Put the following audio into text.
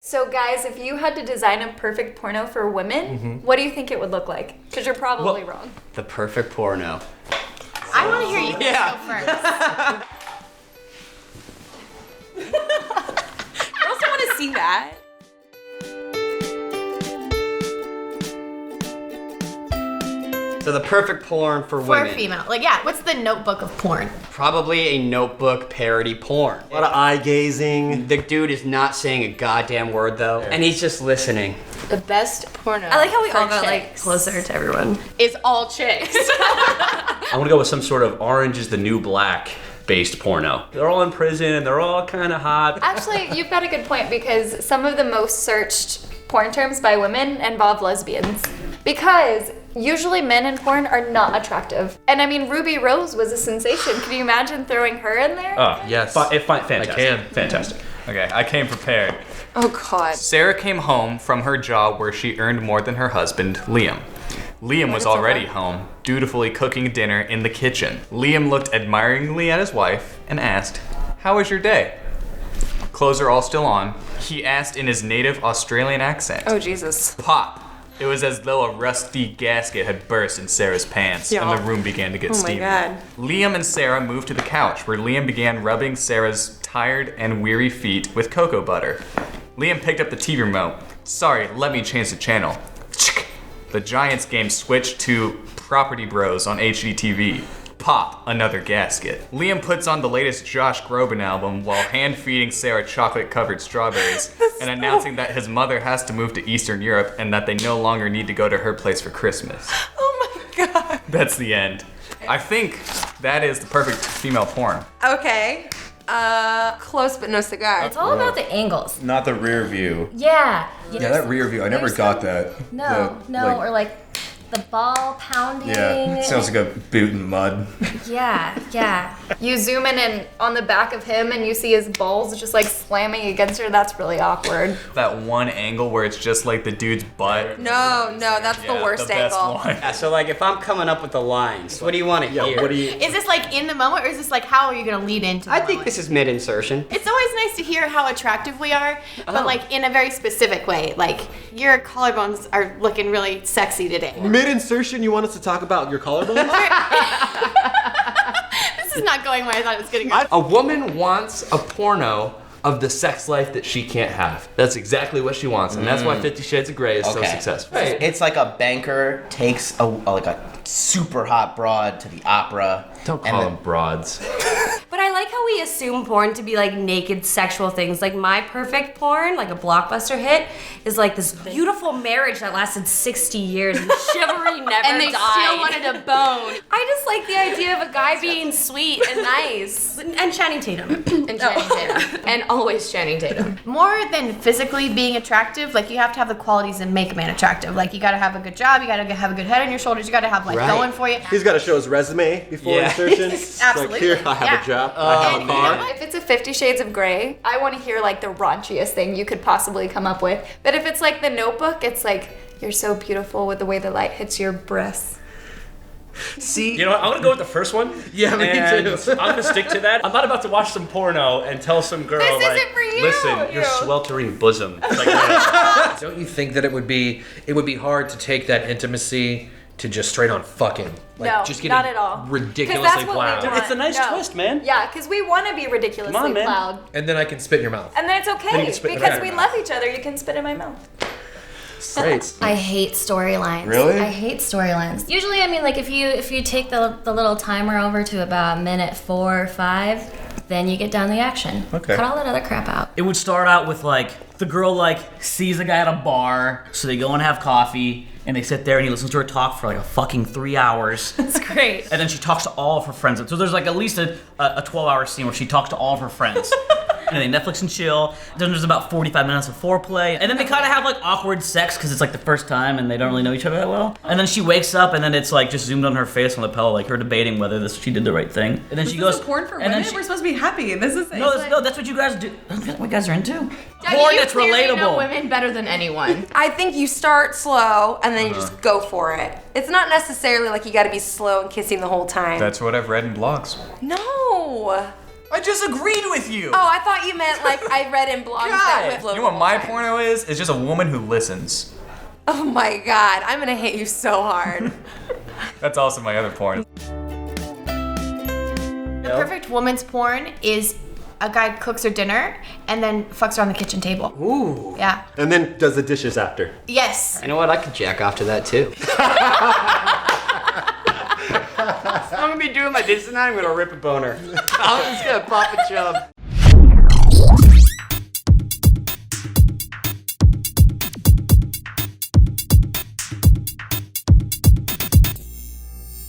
So guys, if you had to design a perfect porno for women, what do you think it would look like? Because you're probably wrong. The perfect porno. I want to hear you go first. Girls don't want to see that. So the perfect porn for women. For a female. Like, yeah, what's the notebook of porn? Probably a Notebook parody porn. A lot of eye gazing. The dude is not saying a goddamn word though, and he's just listening. The best porno. I like how we for all got like chicks closer to everyone. Is all chicks. I want to go with some sort of Orange is the New Black based porno. They're all in prison and they're all kind of hot. Actually, you've got a good point because some of the most searched porn terms by women involve lesbians. Because usually men in porn are not attractive. And I mean, Ruby Rose was a sensation. Can you imagine throwing her in there? Oh, Yes. Fantastic. I can. Fantastic. Okay, I came prepared. Oh God. Sarah came home from her job where she earned more than her husband, Liam. Liam was already home, dutifully cooking dinner in the kitchen. Liam looked admiringly at his wife and asked, "How was your day?" Clothes are all still on. He asked in his native Australian accent. Oh Jesus. Pop. It was as though a rusty gasket had burst in Sarah's pants, and the room began to get steamy. Oh my God. Liam and Sarah moved to the couch, where Liam began rubbing Sarah's tired and weary feet with cocoa butter. Liam picked up the TV remote. "Sorry, let me change the channel." The Giants game switched to Property Bros on HDTV. Pop, another gasket. Liam puts on the latest Josh Groban album while hand-feeding Sarah chocolate-covered strawberries and announcing that his mother has to move to Eastern Europe and that they no longer need to go to her place for Christmas. Oh my God. That's the end. I think that is the perfect female porn. Okay. Close but no cigar. It's all about the angles. Not the rear view. Yeah. Yeah, that rear view, I never got that. No, or like the ball pounding. Yeah, it sounds like a boot in mud. Yeah. You zoom in and on the back of him and you see his balls just like slamming against her. That's really awkward. That one angle where it's just like the dude's butt. No, that's the worst best angle. one. Yeah, so like if I'm coming up with the lines, what do you want to hear? What do you... Is this like in the moment, or is this like how are you gonna lead into the I think moment? this is mid-insertion. It's always nice to hear how attractive we are, but like in a very specific way. Like, your collarbones are looking really sexy today. Mid-insertion, you want us to talk about your collarbones? This is not going where I thought it was gonna go. A woman wants a porno of the sex life that she can't have. That's exactly what she wants, and that's why 50 Shades of Grey is so successful. Right. It's like a banker takes a super hot broad to the opera. Don't call them broads. But I like how we assume porn to be like naked sexual things. Like my perfect porn, like a blockbuster hit, is like this beautiful marriage that lasted 60 years and chivalry never And they died. still wanted a bone. I just like the idea of a guy being sweet and nice. And Channing Tatum. And Channing Tatum. And always Channing Tatum. More than physically being attractive, like you have to have the qualities that make a man attractive. Like you gotta have a good job, you gotta have a good head on your shoulders, you gotta have like going for you. He's got to show his resume before insertion. Absolutely. Like, here, I have a job. I have a car. If it's a 50 Shades of Grey, I want to hear like the raunchiest thing you could possibly come up with. But if it's like the Notebook, it's like, you're so beautiful with the way the light hits your breasts. See? You know what? I'm gonna go with the first one. Yeah, me too. I'm gonna stick to that. I'm not about to watch some porno and tell some girl This like, isn't for you, listen, your you. sweltering bosom. It's like, Don't you think that it would be hard to take that intimacy to just straight on fucking? Like, No, just getting not at all. 'Cause ridiculously that's what we loud. want. It's a nice twist, man. Yeah, because we want to be ridiculously Come on, man. loud. And then I can spit in your mouth. And then it's Then okay, you can spit in because my we mouth. love each other. You can spit in my mouth. Great. I hate storylines. Really? I hate storylines. Usually, I mean, like if you take the little timer over to about minute 4 or 5, then you get down the action. Okay. Cut all that other crap out. It would start out with like the girl like sees a guy at a bar, so they go and have coffee, and they sit there and he listens to her talk for like a fucking 3 hours. It's great. And then she talks to all of her friends. So there's like at least a 12-hour scene where she talks to all of her friends. And they Netflix and chill. Then there's about 45 minutes of foreplay. And then they kind of have like awkward sex because it's like the first time and they don't really know each other that well. And then she wakes up and then it's like just zoomed on her face on the pillow, like her debating whether she did the right thing. And then she goes. This is porn for and women? then We're supposed to be happy. This is No, that's what you guys do. That's what you guys are into. Doug, Porn you that's clearly know relatable. women better than anyone. I think you start slow and then you just go for it. It's not necessarily like you got to be slow and kissing the whole time. That's what I've read in blogs. No. I just agreed with you. Oh, I thought you meant like I read in blogs that You know what my porno is? It's just a woman who listens. Oh my god, I'm gonna hate you so hard. That's also my other porn. The perfect woman's porn is a guy cooks her dinner and then fucks her on the kitchen table. Ooh. Yeah. And then does the dishes after. Yes. You know what? I could jack off to that too. I'm gonna be doing my dishes tonight. I'm gonna rip a boner. I'm just gonna pop a chub.